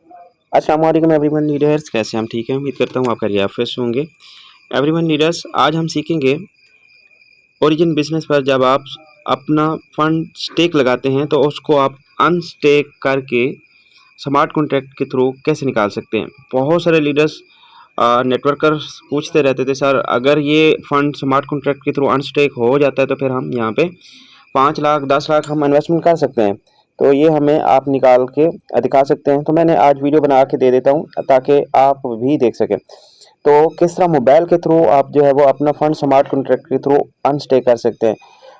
अस्सलाम वालेकुम everyone leaders, कैसे हैं हम? ठीक है, उम्मीद करता हूँ आप खैरियत से होंगे। एवरीवन लीडर्स, आज हम सीखेंगे ओरिजिन बिजनेस पर जब आप अपना फंड स्टेक लगाते हैं तो उसको आप अनस्टेक करके स्मार्ट कॉन्ट्रैक्ट के थ्रू कैसे निकाल सकते हैं। बहुत सारे लीडर्स नेटवर्कर्स पूछते रहते थे, सर अगर ये फंड स्मार्ट कॉन्ट्रैक्ट के थ्रू अनस्टेक हो जाता है तो फिर हम यहाँ पे 5 लाख 10 लाख हम इन्वेस्टमेंट कर सकते हैं, तो ये हमें आप निकाल के दिखा सकते हैं। तो मैंने आज वीडियो बना के दे देता हूँ ताकि आप भी देख सकें। तो किस तरह मोबाइल के थ्रू आप जो है वो अपना फंड स्मार्ट कॉन्ट्रैक्ट के थ्रू अनस्टे कर सकते हैं।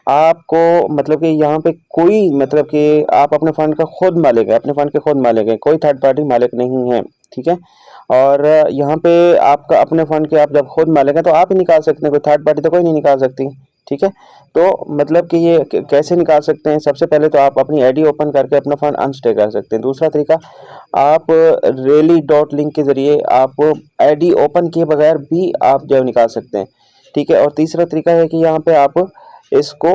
आपको मतलब कि यहाँ पे कोई मतलब कि आप अपने फंड का खुद मालिक है, अपने फंड के खुद मालिक है, कोई थर्ड पार्टी मालिक नहीं है, ठीक है। और यहाँ पे आपका अपने फंड के आप जब खुद मालिक हैं तो आप ही निकाल सकते हैं, कोई थर्ड पार्टी तो कोई नहीं निकाल सकती, ठीक है। तो मतलब कि ये कैसे निकाल सकते हैं, सबसे पहले तो आप अपनी आईडी ओपन करके अपना फंड अनस्टे कर सकते हैं। दूसरा तरीका, आप रेली डॉट लिंक के ज़रिए आप आईडी ओपन किए बगैर भी आप जो है निकाल सकते हैं, ठीक है। और तीसरा तरीका है कि यहाँ पे आप इसको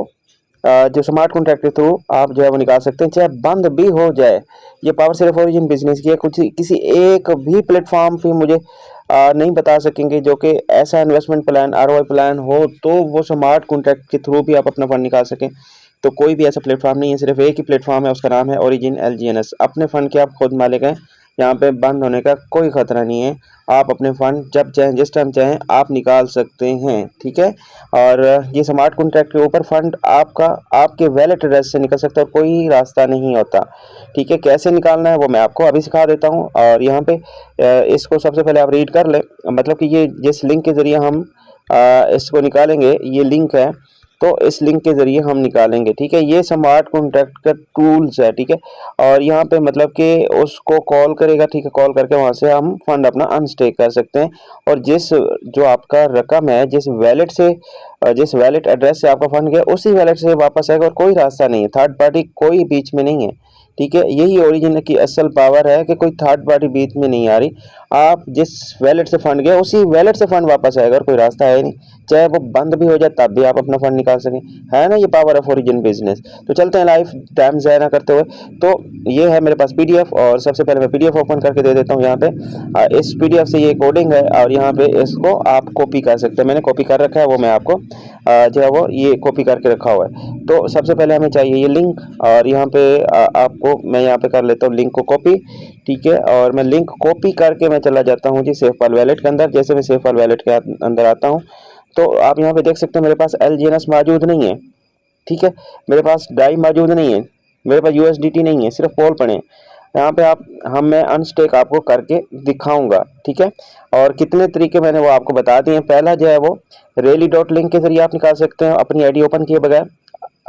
जो स्मार्ट कॉन्ट्रैक्ट के थ्रू आप जो है वो निकाल सकते हैं, चाहे बंद भी हो जाए। ये पावर सिर्फ ओरिजिन बिजनेस की है, कुछ किसी एक भी प्लेटफॉर्म पे मुझे नहीं बता सकेंगे जो कि ऐसा इन्वेस्टमेंट प्लान आरओआई प्लान हो तो वो स्मार्ट कॉन्ट्रैक्ट के थ्रू भी आप अपना फंड निकाल सकें। तो कोई भी ऐसा प्लेटफॉर्म नहीं है, सिर्फ एक ही प्लेटफॉर्म है, उसका नाम है ओरिजिन एलजीएनएस। अपने फंड के आप खुद मालिक हैं, यहाँ पे बंद होने का कोई खतरा नहीं है। आप अपने फंड जब चाहें जिस टाइम चाहें आप निकाल सकते हैं, ठीक है। और ये स्मार्ट कॉन्ट्रैक्ट के ऊपर फंड आपका आपके वैलेट एड्रेस से निकल सकता है, कोई रास्ता नहीं होता, ठीक है। कैसे निकालना है वो मैं आपको अभी सिखा देता हूँ। और यहाँ पे इसको सबसे पहले आप रीड कर लें, मतलब कि ये जिस लिंक के ज़रिए हम इसको निकालेंगे, ये लिंक है, तो इस लिंक के ज़रिए हम निकालेंगे, ठीक है। ये स्मार्ट कॉन्ट्रैक्ट का टूल्स है, ठीक है। और यहाँ पे मतलब कि उसको कॉल करेगा, ठीक है, कॉल करके वहाँ से हम फंड अपना अनस्टेक कर सकते हैं। और जिस जो आपका रकम है, जिस वैलेट से जिस वैलेट एड्रेस से आपका फंड गया उसी वैलेट से वापस आएगा, और कोई रास्ता नहीं है, थर्ड पार्टी कोई बीच में नहीं है, ठीक है। यही ओरिजिन की असल पावर है कि कोई थर्ड पार्टी बीच में नहीं आ रही। आप जिस वैलेट से फंड गया उसी वैलेट से फंड वापस आएगा, और कोई रास्ता है नहीं, चाहे वो बंद भी हो जाए तब भी आप अपना फंड निकाल सकें। है ना ये पावर ऑफ ओरिजिन बिजनेस। तो चलते हैं लाइफ टाइम ज़ाया ना करते हुए। तो ये है मेरे पास पीडीएफ, और सबसे पहले मैं पीडीएफ ओपन करके दे देता हूँ यहाँ पे। इस पीडीएफ से ये कोडिंग है और यहाँ पे इसको आप कॉपी कर सकते हैं। मैंने कॉपी कर रखा है, वो मैं आपको जो है वो ये कॉपी करके रखा हुआ है। तो सबसे पहले हमें चाहिए ये लिंक, और यहाँ पे आपको मैं यहाँ पे कर लेता हूँ लिंक को कॉपी, ठीक है। और मैं लिंक कॉपी करके मैं चला जाता हूँ जी सेफ फाइल वैलेट के अंदर। जैसे मैं सेफ फाइल वैलेट के अंदर आता हूँ तो आप यहाँ पे देख सकते हैं मेरे पास एलजीएनएस मौजूद नहीं है, ठीक है। मेरे पास डाई मौजूद नहीं है, मेरे पास यूएसडीटी नहीं है, सिर्फ पोल पड़े हैं। यहाँ पे आप मैं अनस्टेक आपको करके दिखाऊंगा, ठीक है। और कितने तरीके मैंने वो आपको बता दिए हैं। पहला जो है वो रेली डॉट लिंक के जरिए आप निकाल सकते हैं अपनी आईडी ओपन किए बगैर।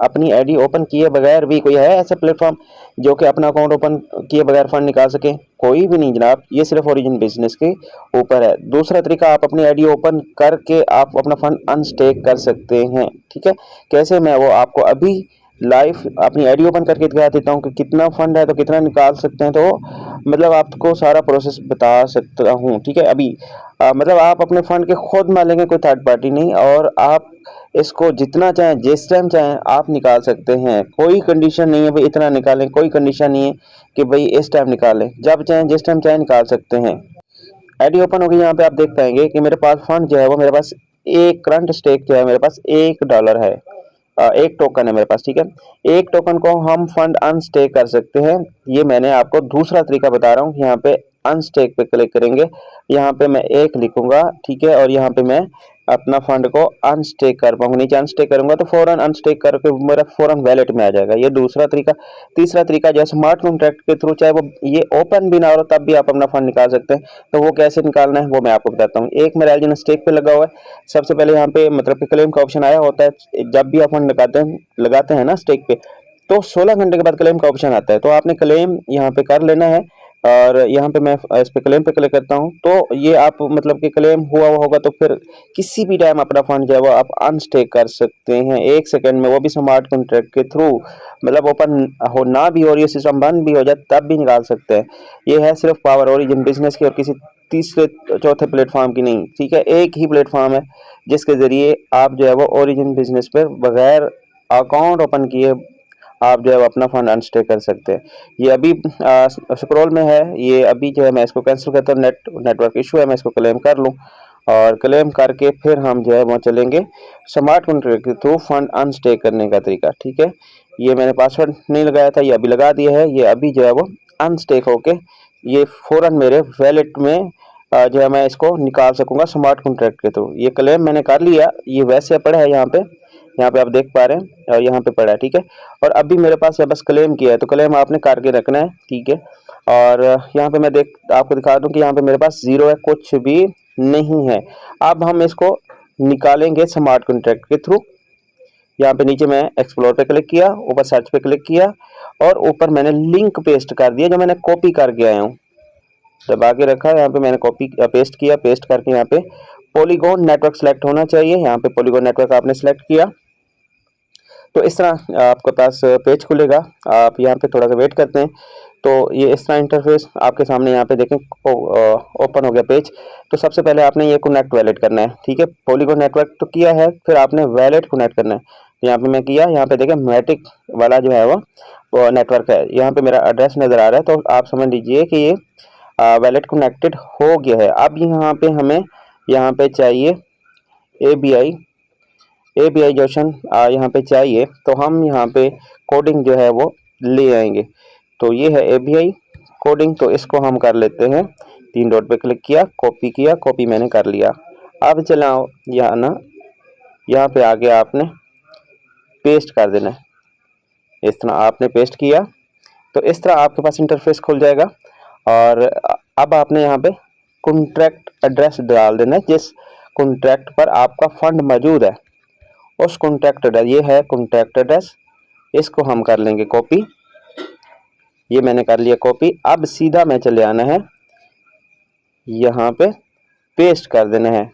अपनी आईडी ओपन किए बगैर भी कोई है ऐसा प्लेटफॉर्म जो कि अपना अकाउंट ओपन किए बगैर फंड निकाल सके? कोई भी नहीं जनाब, ये सिर्फ ओरिजिन बिजनेस के ऊपर है। दूसरा तरीका, आप अपनी आईडी ओपन करके आप अपना फंड अनस्टेक कर सकते हैं, ठीक है। कैसे, मैं वो आपको अभी लाइव अपनी आईडी ओपन करके दिखा देता हूँ कि कितना फंड है तो कितना निकाल सकते हैं। तो मतलब आपको सारा प्रोसेस बता सकता हूँ, ठीक है। अभी मतलब आप अपने फंड के खुद मालेंगे, कोई थर्ड पार्टी नहीं, और आप इसको जितना चाहें जिस टाइम चाहें आप निकाल सकते हैं। कोई कंडीशन नहीं है भाई इतना निकालें, कोई कंडीशन नहीं है कि भाई इस टाइम निकालें, जब चाहें जिस टाइम चाहें निकाल सकते हैं। आईडी ओपन होगी, यहाँ पे आप देख पाएंगे कि मेरे पास फंड जो है वो मेरे पास एक करंट स्टेक जो है मेरे पास $1 है, एक टोकन है मेरे पास, ठीक है। एक टोकन को हम फंड अनस्टेक कर सकते हैं। ये मैंने आपको दूसरा तरीका बता रहा हूँ। यहाँ पे अनस्टेक पे क्लिक करेंगे, यहाँ पे मैं एक लिखूंगा, ठीक है, और यहाँ पे मैं अपना फंड को अनस्टेक कर पाऊंगा। नीचे अनस्टेक करूंगा तो फौरन अनस्टेक करके मेरा फौरन वैलेट में आ जाएगा। ये दूसरा तरीका। तीसरा तरीका जो स्मार्ट कॉन्ट्रैक्ट के थ्रू, चाहे वो ये ओपन भी ना हो तब भी आप अपना फंड निकाल सकते हैं। तो वो कैसे निकालना है वो मैं आपको बताता हूँ। एक मेरा एलजीएन स्टेक पे लगा हुआ है। सबसे पहले यहाँ पे मतलब कि क्लेम का ऑप्शन आया होता है जब भी आप फंड लगाते हैं ना स्टेक पे, तो 16 घंटे के बाद क्लेम का ऑप्शन आता है। तो आपने क्लेम यहाँ पे कर लेना है, और यहाँ पे मैं इस पे क्लेम पे क्लिक करता हूँ। तो ये आप मतलब कि क्लेम हुआ होगा तो फिर किसी भी टाइम अपना फंड जो है वो आप अनस्टेक कर सकते हैं 1 सेकंड में, वो भी स्मार्ट कॉन्ट्रैक्ट के थ्रू। मतलब ओपन हो ना भी और ये सिस्टम बंद भी हो जाए तब भी निकाल सकते हैं। ये है सिर्फ पावर ओरिजिन बिजनेस की, और किसी तीसरे चौथे प्लेटफॉर्म की नहीं, ठीक है। एक ही प्लेटफॉर्म है जिसके जरिए आप जो है वो ओरिजिन बिजनेस पर बगैर अकाउंट ओपन किए आप जो है अपना फंड अनस्टेक कर सकते हैं। ये अभी स्क्रॉल में है, ये अभी जो है मैं इसको कैंसिल करता हूँ, नेटवर्क इशू है, मैं इसको क्लेम कर लूँ और क्लेम करके फिर हम जो है वो चलेंगे स्मार्ट कॉन्ट्रैक्ट के थ्रू फंड अनस्टेक करने का तरीका। ठीक है, ये मैंने पासवर्ड नहीं लगाया था, ये अभी लगा दिया है, ये अभी जो है वो अनस्टेक होके ये फ़ौरन मेरे वैलेट में जो है मैं इसको निकाल सकूंगा स्मार्ट कॉन्ट्रैक्ट के थ्रू। ये क्लेम मैंने कर लिया, ये वैसे पड़ा है यहाँ पे आप देख पा रहे हैं, और यहाँ पे पड़ा है। ठीक है, और अभी मेरे पास है बस क्लेम किया है, तो क्लेम आपने करके रखना है। ठीक है, और यहाँ पे मैं आपको दिखा दूं कि यहाँ पे मेरे पास जीरो है, कुछ भी नहीं है। अब हम इसको निकालेंगे स्मार्ट कॉन्ट्रैक्ट के थ्रू। यहाँ पे नीचे मैं एक्सप्लोर पे क्लिक किया, ऊपर सर्च पे क्लिक किया और ऊपर मैंने लिंक पेस्ट कर दिया जो मैंने कॉपी करके आया हूँ, दबा के रखा है। यहाँ पे मैंने कॉपी पेस्ट किया, पेस्ट करके यहाँ पे पॉलीगॉन नेटवर्क सेलेक्ट होना चाहिए, यहाँ पे पॉलीगॉन नेटवर्क आपने सेलेक्ट किया तो इस तरह आपके पास पेज खुलेगा। आप यहाँ पे थोड़ा सा वेट करते हैं तो ये इस तरह इंटरफेस आपके सामने यहाँ पे देखें ओपन हो गया पेज। तो सबसे पहले आपने ये कनेक्ट वैलेट करना है। ठीक है, पॉलीगॉन नेटवर्क तो किया है, फिर आपने वैलेट कनेक्ट करना है। तो यहाँ पे मैं किया, यहाँ पे देखें मैटिक वाला जो है वो नेटवर्क है, यहाँ पे मेरा एड्रेस नज़र आ रहा है, तो आप समझ लीजिए कि ये वैलेट कनेक्टेड हो गया है। अब यहाँ पे हमें यहाँ पे चाहिए ABI जंक्शन यहाँ पे चाहिए, तो हम यहाँ पे कोडिंग जो है वो ले आएंगे। तो ये है ABI कोडिंग, तो इसको हम कर लेते हैं। 3 डॉट पे क्लिक किया, कॉपी किया, कॉपी मैंने कर लिया। अब चला यहाँ पे आगे आपने पेस्ट कर देना है। इस तरह आपने पेस्ट किया तो इस तरह आपके पास इंटरफेस खुल जाएगा। और अब आपने यहाँ पे कॉन्ट्रैक्ट एड्रेस डाल देना है, जिस कॉन्ट्रैक्ट पर आपका फंड मौजूद है उस कॉन्ट्रैक्ट एड्रेस, ये है कॉन्ट्रैक्ट एड्रेस, इसको हम कर लेंगे कॉपी। ये मैंने कर लिया कॉपी। अब सीधा मैं चले आना है, यहाँ पे पेस्ट कर देना है।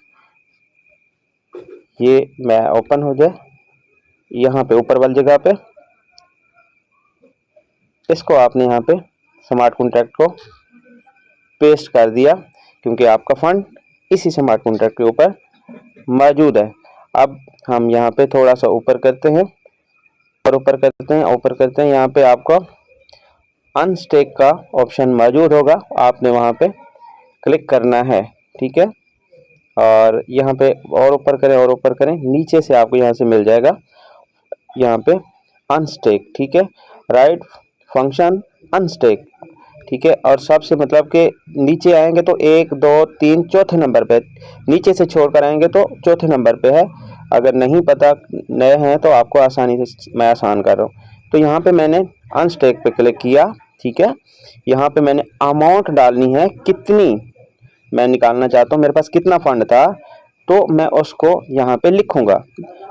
ये मैं ओपन हो जाए यहाँ पे ऊपर वाली जगह पे, इसको आपने यहाँ पे स्मार्ट कॉन्ट्रैक्ट को पेस्ट कर दिया, क्योंकि आपका फंड इसी स्मार्ट कॉन्ट्रैक्ट के ऊपर मौजूद है। अब हम यहाँ पे थोड़ा सा ऊपर करते हैं और ऊपर करते हैं, यहाँ पे आपको अनस्टेक का ऑप्शन मौजूद होगा, आपने वहाँ पे क्लिक करना है। ठीक है, और यहाँ पे और ऊपर करें, नीचे से आपको यहाँ से मिल जाएगा यहाँ पे अनस्टेक। ठीक है, राइट फंक्शन अनस्टेक। ठीक है, और सबसे मतलब कि नीचे आएंगे तो 1 2 3 चौथे नंबर पे, नीचे से छोड़कर आएंगे तो चौथे नंबर पे है। अगर नहीं पता, नए हैं तो आपको आसानी से मैं आसान कर रहा हूँ। तो यहाँ पे मैंने अनस्टेक पे क्लिक किया। ठीक है, यहाँ पे मैंने अमाउंट डालनी है, कितनी मैं निकालना चाहता हूँ, मेरे पास कितना फंड था, तो मैं उसको यहाँ पे लिखूंगा।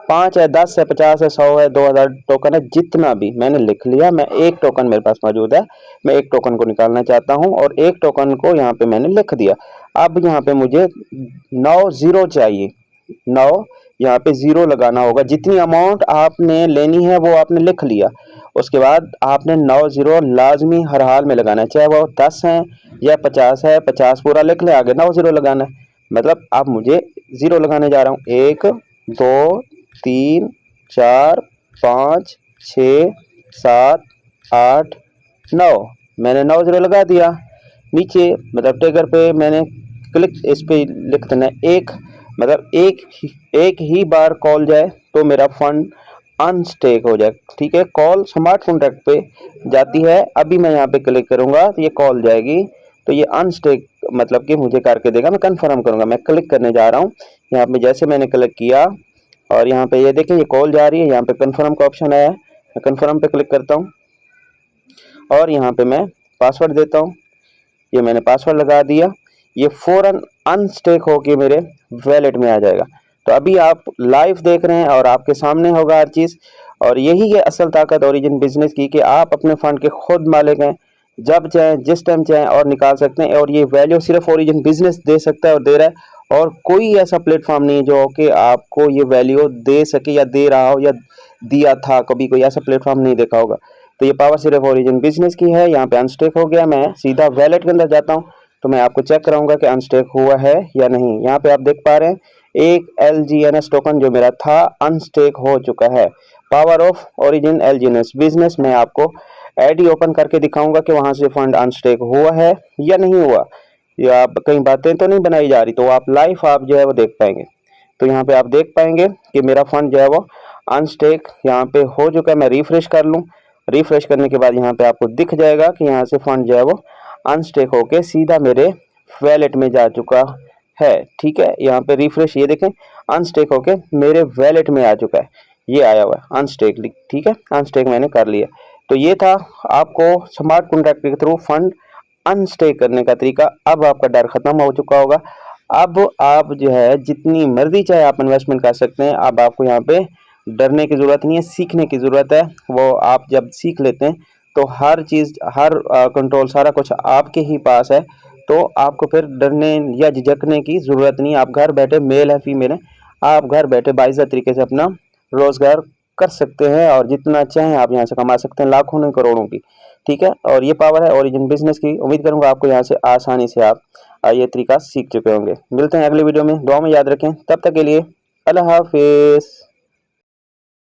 5 है, 10 है, 50 है, 100 है, 2000 टोकन है, जितना भी मैंने लिख लिया। मैं एक टोकन मेरे पास मौजूद है, मैं एक टोकन को निकालना चाहता हूँ और एक टोकन को यहाँ पे मैंने लिख दिया। अब यहाँ पे मुझे 9 जीरो चाहिए, 9 यहाँ पे जीरो लगाना होगा। जितनी अमाउंट आपने लेनी है वो आपने लिख लिया, उसके बाद आपने 9 जीरो लाजमी हर हाल में लगाना है, चाहे वो 10 है या 50 है, 50 पूरा लिख ले, आगे 9 जीरो लगाना है। मतलब अब मुझे जीरो लगाने जा रहा हूँ। 1 2 3 4 5 6 7 8 9, मैंने 9 जीरो लगा दिया। नीचे मतलब ट्रिगर पे मैंने क्लिक, इस पे लिख देना है 1, मतलब एक ही बार कॉल जाए तो मेरा फंड अनस्टेक हो जाए। ठीक है, कॉल स्मार्ट कॉन्ट्रैक्ट पे जाती है, अभी मैं यहाँ पे क्लिक करूँगा तो ये कॉल जाएगी, तो ये अनस्टेक मतलब कि मुझे करके देगा। मैं कंफर्म करूँगा, मैं क्लिक करने जा रहा हूँ। यहाँ पे जैसे मैंने क्लिक किया और यहाँ पे ये देखें ये कॉल जा रही है, यहाँ पे कंफर्म का ऑप्शन आया है, मैं कंफर्म पे क्लिक करता हूँ और यहाँ पे मैं पासवर्ड देता हूँ। ये मैंने पासवर्ड लगा दिया, ये फ़ौरन अनस्टेक होके मेरे वैलेट में आ जाएगा। तो अभी आप लाइव देख रहे हैं और आपके सामने होगा हर चीज़, और यही है असल ताकत ओरिजिन बिजनेस की, कि आप अपने फंड के खुद मालिक हैं, जब चाहें जिस टाइम चाहें और निकाल सकते हैं। और ये वैल्यू सिर्फ ओरिजिन बिजनेस दे सकता है और दे रहा है, और कोई ऐसा प्लेटफॉर्म नहीं जो कि आपको ये वैल्यू दे सके या दे रहा हो या दिया था, कभी कोई ऐसा प्लेटफॉर्म नहीं देखा होगा। तो ये पावर सिर्फ ओरिजिन बिजनेस की है। यहाँ पे अनस्टेक हो गया, मैं सीधा वैलेट के अंदर जाता हूँ तो मैं आपको चेक कराऊंगा कि अनस्टेक हुआ है या नहीं। यहाँ पे आप देख पा रहे हैं एक LGNS टोकन जो मेरा था अनस्टेक हो चुका है। पावर ऑफ ओरिजिन एलजीएनएस बिजनेस में आपको आईडी ओपन करके दिखाऊंगा कि वहां से फंड अनस्टेक हुआ है या नहीं हुआ, या आप कहीं बातें तो नहीं बनाई जा रही, तो आप लाइव आप जो है वो देख पाएंगे। तो यहाँ पे आप देख पाएंगे कि मेरा फंड जो है वो अनस्टेक यहाँ पे हो चुका है। मैं रिफ्रेश कर लूँ, रिफ्रेश करने के बाद यहाँ पे आपको दिख जाएगा कि यहाँ से फंड जो है वो अनस्टेक होके सीधा मेरे वैलेट में जा चुका है। ठीक है, यहाँ पे रिफ्रेश, ये देखें अनस्टेक होके मेरे वैलेट में आ चुका है, ये आया हुआ है अनस्टेक। ठीक है, अनस्टेक मैंने कर लिया। तो ये था आपको स्मार्ट कॉन्ट्रैक्ट के थ्रू फंड अनस्टेक करने का तरीका। अब आपका डर खत्म हो चुका होगा। अब आप जो है जितनी मर्जी चाहे आप इन्वेस्टमेंट कर सकते हैं। अब आपको यहाँ पे डरने की ज़रूरत नहीं है, सीखने की ज़रूरत है। वो आप जब सीख लेते हैं तो हर चीज़, हर कंट्रोल, सारा कुछ आपके ही पास है। तो आपको फिर डरने या झिझकने की ज़रूरत नहीं है। आप घर बैठे, मेल है फीमेल है, आप घर बैठे बाइज़्ज़त तरीके से अपना रोज़गार कर सकते हैं और जितना चाहें आप यहाँ से कमा सकते हैं, लाखों नहीं करोड़ों की। ठीक है, और ये पावर है ओरिजिन बिजनेस की। उम्मीद करूँगा आपको यहाँ से आसानी से आप ये तरीका सीख चुके होंगे। मिलते हैं अगले वीडियो में, दुआ में याद रखें। तब तक के लिए अल्लाह हाफिज़।